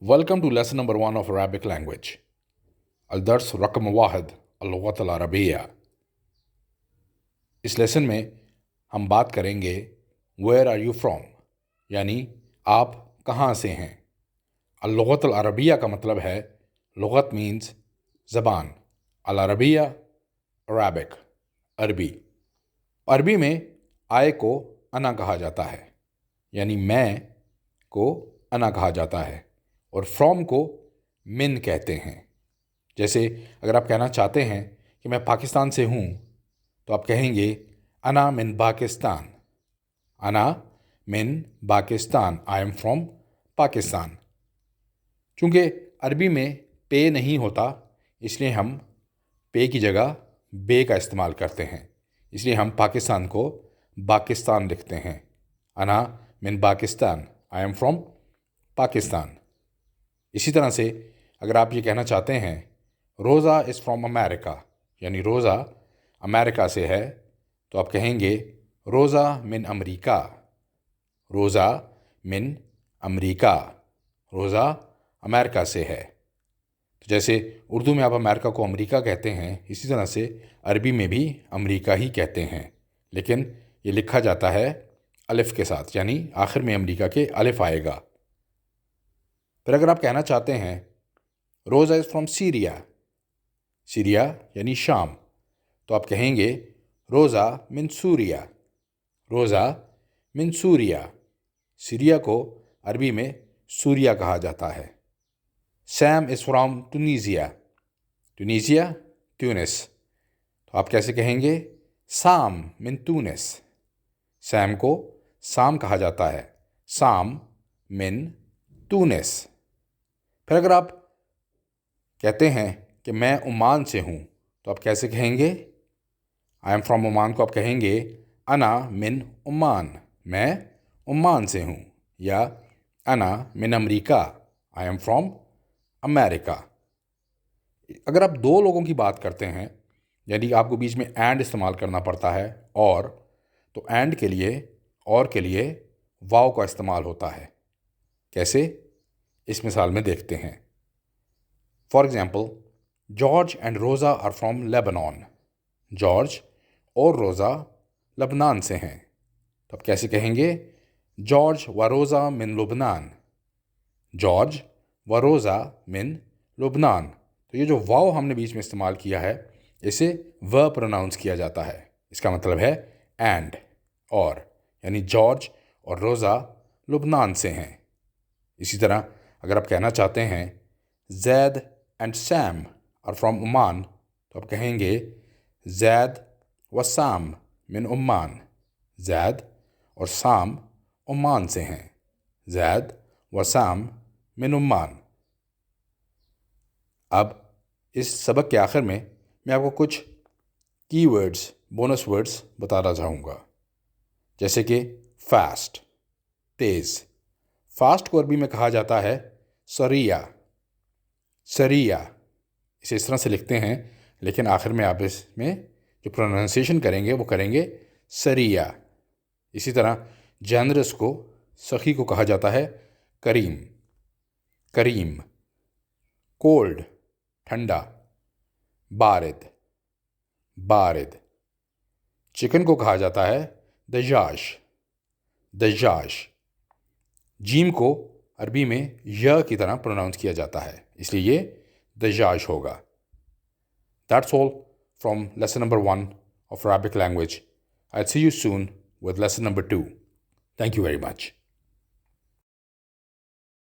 Welcome to lesson number 1 of Arabic language. الدرس رقم 1 اللغة العربية. इस lesson में हम बात करेंगे Where are you from? यानी आप कहाँ से हैं. اللغة العربية का मतलब है लुगत मीन्स ज़बान. العربية Arabic अरबी. अरबी में आय को अना कहा जाता है, यानी मैं को अना कहा जाता है, और फ्रॉम को मिन कहते हैं. जैसे अगर आप कहना चाहते हैं कि मैं पाकिस्तान से हूँ तो आप कहेंगे अना मिन पाकिस्तान. अना मिन Pakistan, I am from Pakistan. चूँकि अरबी में पे नहीं होता इसलिए हम पे की जगह बे का इस्तेमाल करते हैं, इसलिए हम पाकिस्तान को पाकिस्तान लिखते हैं. अना मिन Pakistan, I am from Pakistan. इसी तरह से अगर आप ये कहना चाहते हैं रोज़ा इज़ फ्रॉम अमेरिका, यानी रोज़ा अमेरिका से है, तो आप कहेंगे रोज़ा मिन अमरीका. रोज़ा मिन अमरीका, रोज़ा अमेरिका से है. तो जैसे उर्दू में आप अमेरिका को अमरीका कहते हैं, इसी तरह से अरबी में भी अमरीका ही कहते हैं, लेकिन ये लिखा जाता है अलिफ़ के साथ, यानी आखिर में अमरीका के अलिफ़ आएगा. फिर अगर आप कहना चाहते हैं रोज़ा इज़ फ्रॉम सीरिया, सीरिया यानी शाम, तो आप कहेंगे रोज़ा मिन सूरिया. रोज़ा मिन सूरिया, सीरिया को अरबी में सूरिया कहा जाता है. सैम इज़ फ्रॉम टुनीसिया, टुनीसिया ट्यूनिस, तो आप कैसे कहेंगे साम मिन टूनिस. सैम को साम कहा जाता है, साम मिन टूनिस. फिर अगर आप कहते हैं कि मैं ओमान से हूँ तो आप कैसे कहेंगे आई एम फ्रॉम ओमान को आप कहेंगे अना मिन ओमान, मैं ओमान से हूँ. या अना मिन अमरीका, आई एम फ्रॉम अमेरिका. अगर आप दो लोगों की बात करते हैं, यानी आपको बीच में एंड इस्तेमाल करना पड़ता है, और तो एंड के लिए और के लिए वाव का इस्तेमाल होता है. कैसे, इस मिसाल में देखते हैं. फॉर एग्जाम्पल, जॉर्ज एंड रोज़ा आर फ्रॉम लेबनान. जॉर्ज और रोज़ा लबनान से हैं, तो आप कैसे कहेंगे जॉर्ज व रोज़ा मिन लुबनान. जॉर्ज व रोज़ा मिन लुबनान. तो ये जो वाव हमने बीच में इस्तेमाल किया है, इसे व प्रोनाउंस किया जाता है. इसका मतलब है एंड और, यानी जॉर्ज और रोज़ा लुबनान से हैं. इसी तरह अगर आप कहना चाहते हैं Zaid and Sam are from Oman, तो आप कहेंगे जैद व साम मिन ओमान. जैद और साम ओमान से हैं. जैद व साम मिन ओमान. अब इस सबक के आखिर में मैं आपको कुछ कीवर्ड्स, बोनस वर्ड्स बताना चाहूँगा. जैसे कि फास्ट, तेज़. फास्ट को अरबी में कहा जाता है सरिया. सरिया इसे इस तरह से लिखते हैं, लेकिन आखिर में आप इसमें जो प्रोनाउंसिएशन करेंगे वो करेंगे सरिया. इसी तरह जनरस को, सखी को कहा जाता है करीम. करीम. कोल्ड ठंडा. बारिद, बारिद. चिकन को कहा जाता है दजाश. दजाश. जीम को अरबी में य की तरह प्रोनाउंस किया जाता है, इसलिए ये दजाश होगा. That's all from lesson number 1 of Arabic language. I'll see you soon with lesson number 2. Thank you very much.